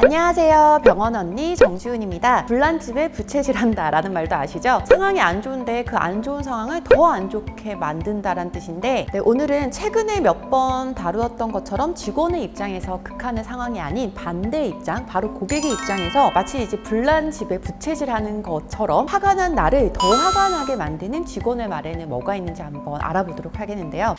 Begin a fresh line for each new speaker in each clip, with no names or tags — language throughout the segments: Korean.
안녕하세요, 병원 언니 정지훈입니다. 불난집에 부채질한다 라는 말도 아시죠? 상황이 안 좋은데 그 안 좋은 상황을 더 안 좋게 만든다라는 뜻인데, 오늘은 최근에 몇 번 다루었던 것처럼 직원의 입장에서 극한의 상황이 아닌 반대의 입장, 바로 고객의 입장에서 마치 이제 불난집에 부채질하는 것처럼 화가 난 나를 더 화가 나게 만드는 직원의 말에는 뭐가 있는지 한번 알아보도록 하겠는데요.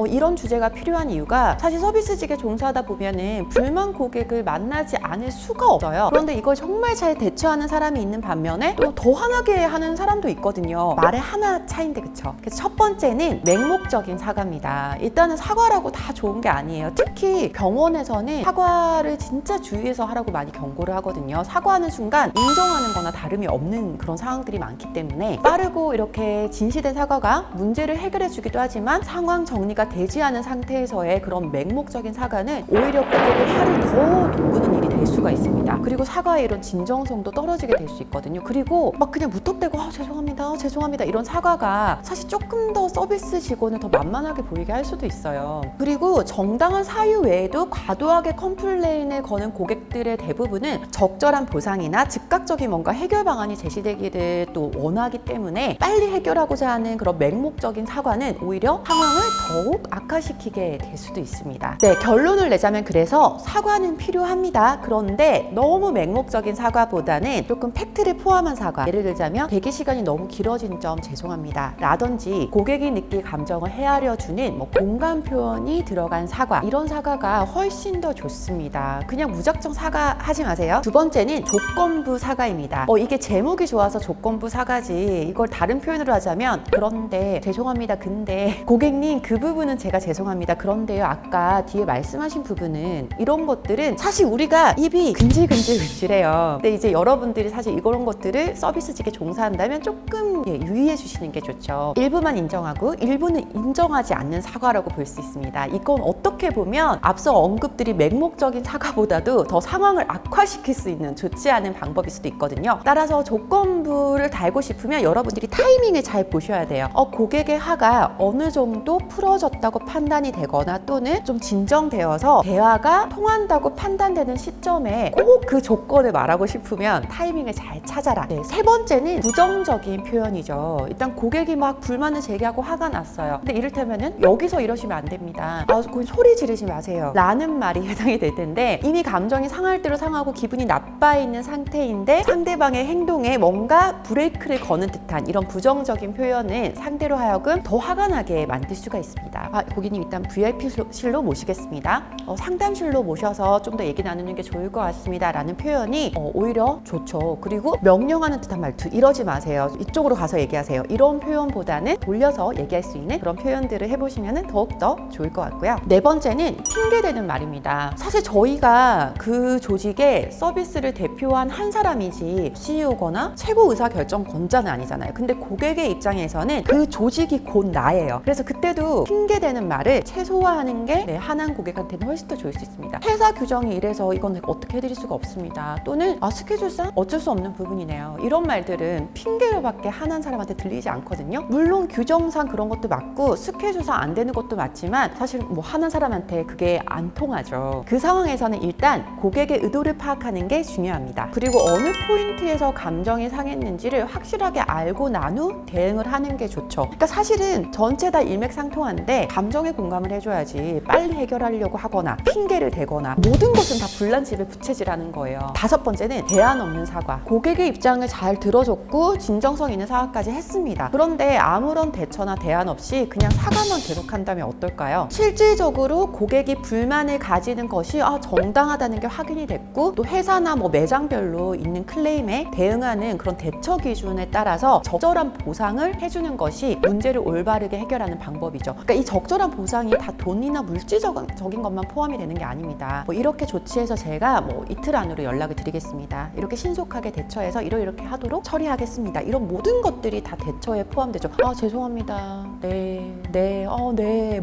이런 주제가 필요한 이유가, 사실 서비스직에 종사하다 보면은 불만 고객을 만나지 않을 수가 없어요. 그런데 이걸 정말 잘 대처하는 사람이 있는 반면에 또 더 화나게 하는 사람도 있거든요. 말의 하나 차이인데, 그쵸? 그래서 첫 번째는 맹목적인 사과입니다. 일단은 사과라고 다 좋은 게 아니에요. 특히 병원에서는 사과를 진짜 주의해서 하라고 많이 경고를 하거든요. 사과하는 순간 인정하는 거나 다름이 없는 그런 상황들이 많기 때문에 빠르고 이렇게 진시된 사과가 문제를 해결해 주기도 하지만 상황 정리가 되지 않은 상태에서의 그런 맹목적인 사과는 오히려 고객의 화를 더 돋구는 일이 될 수가 있습니다. 그리고 사과의 이런 진정성도 떨어지게 될 수 있거든요. 그리고 막 그냥 무턱대고 죄송합니다 이런 사과가 사실 조금 더 서비스 직원을 더 만만하게 보이게 할 수도 있어요. 그리고 정당한 사유 외에도 과도하게 컴플레인을 거는 고객들의 대부분은 적절한 보상이나 즉각적인 뭔가 해결 방안이 제시되기를 또 원하기 때문에 빨리 해결하고자 하는 그런 맹목적인 사과는 오히려 상황을 더욱 악화시키게 될 수도 있습니다. 네, 결론을 내자면 그래서 사과는 필요합니다. 그런데 너무 맹목적인 사과보다는 조금 팩트를 포함한 사과, 예를 들자면 대기 시간이 너무 길어진 점 죄송합니다 라든지 고객이 느낄 감정을 헤아려주는 공감 표현이 들어간 사과, 이런 사과가 훨씬 더 좋습니다. 그냥 무작정 사과하지 마세요. 두 번째는 조건부 사과입니다. 이게 제목이 좋아서 조건부 사과지, 이걸 다른 표현으로 하자면 그런데 죄송합니다 근데 고객님 그 부분은 제가 죄송합니다 그런데요 아까 뒤에 말씀하신 부분은, 이런 것들은 사실 우리가 입이 근질근질해요. 근데 이제 여러분들이 사실 이런 것들을 서비스직에 종사한다면 조금 유의해 주시는 게 좋죠. 일부만 인정하고 일부는 인정하지 않는 사과라고 볼 수 있습니다. 이건 어떻게 보면 앞서 언급드린 맹목적인 사과보다도 더 상황을 악화시킬 수 있는 좋지 않은 방법일 수도 있거든요. 따라서 조건부를 달고 싶으면 여러분들이 타이밍을 잘 보셔야 돼요. 고객의 화가 어느 정도 풀어졌다고 판단이 되거나 또는 좀 진정되어서 대화가 통한다고 판단되는 시점에 꼭 그 조건을 말하고 싶으면 타이밍을 잘 찾아라. 네, 세 번째는 부정적인 표현이죠. 일단 고객이 막 불만을 제기하고 화가 났어요. 근데 이를테면은 여기서 이러시면 안 됩니다. 그건 소리 지르지 마세요 라는 말이 해당이 될 텐데, 이미 감정이 상할 대로 상하고 기분이 나빠 있는 상태인데 상대방의 행동에 뭔가 브레이크를 거는 듯한 이런 부정적인 표현은 상대로 하여금 더 화가 나게 만들 수가 있습니다. 고객님 일단 VIP실로 모시겠습니다. 상담실로 모셔서 좀 더 얘기 나누는 게 좋을 것 같습니다 라는 표현이 오히려 좋죠. 그리고 명령하는 듯한 말투, 이러지 마세요 이쪽으로 가서 얘기하세요, 이런 표현보다는 돌려서 얘기할 수 있는 그런 표현들을 해보시면 더욱더 좋을 것 같고요. 네 번째는 핑계대는 말입니다. 사실 저희가 그 조직의 서비스를 대표한 한 사람이지 CEO거나 최고 의사결정권자는 아니잖아요. 근데 고객의 입장에서는 그 조직이 곧 나예요. 그래서 그때도 핑계대는 말을 최소화하는 게 하나는 고객한테는 훨씬 더 좋을 수 있습니다. 회사 규정이 이래서 이건 어떻게 해드릴 수가 없습니다, 또는 스케줄상 어쩔 수 없는 부분이네요, 이런 말들은 핑계로밖에 하는 사람한테 들리지 않거든요. 물론 규정상 그런 것도 맞고 스케줄상 안 되는 것도 맞지만 사실 하는 사람한테 그게 안 통하죠. 그 상황에서는 일단 고객의 의도를 파악하는 게 중요합니다. 그리고 어느 포인트에서 감정이 상했는지를 확실하게 알고 난 후 대응을 하는 게 좋죠. 그러니까 사실은 전체 다 일맥상통한데 감정에 공감을 해줘야지 빨리 해결하려고 하거나 핑계를 대거나 모든 것은 다 불난집에 부채질하는 거예요. 다섯 번째는 대안 없는 사과. 고객의 입장을 잘 들어줬고 진정성 있는 사과까지 했습니다. 그런데 아무런 대처나 대안 없이 그냥 사과만 계속한다면 어떨까요? 실질적으로 고객이 불만을 가지는 것이 정당하다는 게 확인이 됐고, 또 회사나 매장별로 있는 클레임에 대응하는 그런 대처 기준에 따라서 적절한 보상을 해주는 것이 문제를 올바르게 해결하는 방법이죠. 그러니까 이 적절한 보상이 다 돈이나 물질적인 것만 포함이 되는 게 아닙니다. 이렇게 조치해서 제가 이틀 안으로 연락을 드리겠습니다, 이렇게 신속하게 대처해서 이렇게 하도록 처리하겠습니다, 이런 모든 것들이 다 대처에 포함되죠. 죄송합니다 네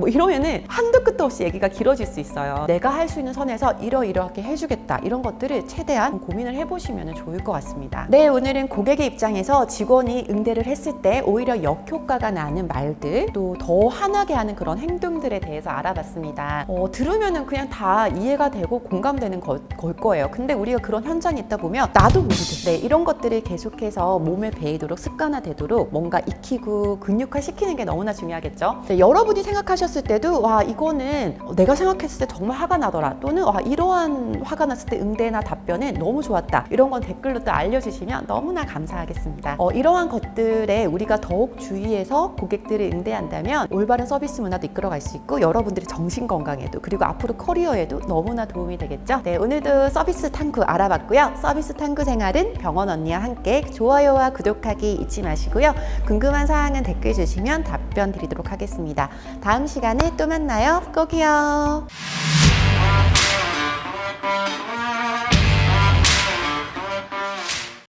이러면은 한도 끝도 없이 얘기가 길어질 수 있어요. 내가 할 수 있는 선에서 이렇게 해주겠다, 이런 것들을 최대한 고민을 해보시면 좋을 것 같습니다. 네, 오늘은 고객의 입장에서 직원이 응대를 했을 때 오히려 역효과가 나는 말들, 또 더 화나게 하는 하는 그런 행동들에 대해서 알아봤습니다. 들으면은 그냥 다 이해가 되고 공감되는 걸 거예요. 근데 우리가 그런 현장에 있다 보면 나도 모르게 이런 것들을 계속해서 몸에 배이도록 습관화되도록 뭔가 익히고 근육화 시키는 게 너무나 중요하겠죠. 여러분이 생각하셨을 때도 와 이거는 내가 생각했을 때 정말 화가 나더라, 또는 와 이러한 화가 났을 때 응대나 답변은 너무 좋았다, 이런 건 댓글로 또 알려주시면 너무나 감사하겠습니다. 이러한 것들에 우리가 더욱 주의해서 고객들을 응대한다면 올바른 서비스 문화도 이끌어갈 수 있고 여러분들의 정신 건강에도 그리고 앞으로 커리어에도 너무나 도움이 되겠죠. 네, 오늘도 서비스 탐구 알아봤고요. 서비스 탐구 생활은 병원 언니와 함께 좋아요와 구독하기 잊지 마시고요. 궁금한 사항은 댓글 주시면 답변 드리도록 하겠습니다. 다음 시간에 또 만나요. 꼭이요.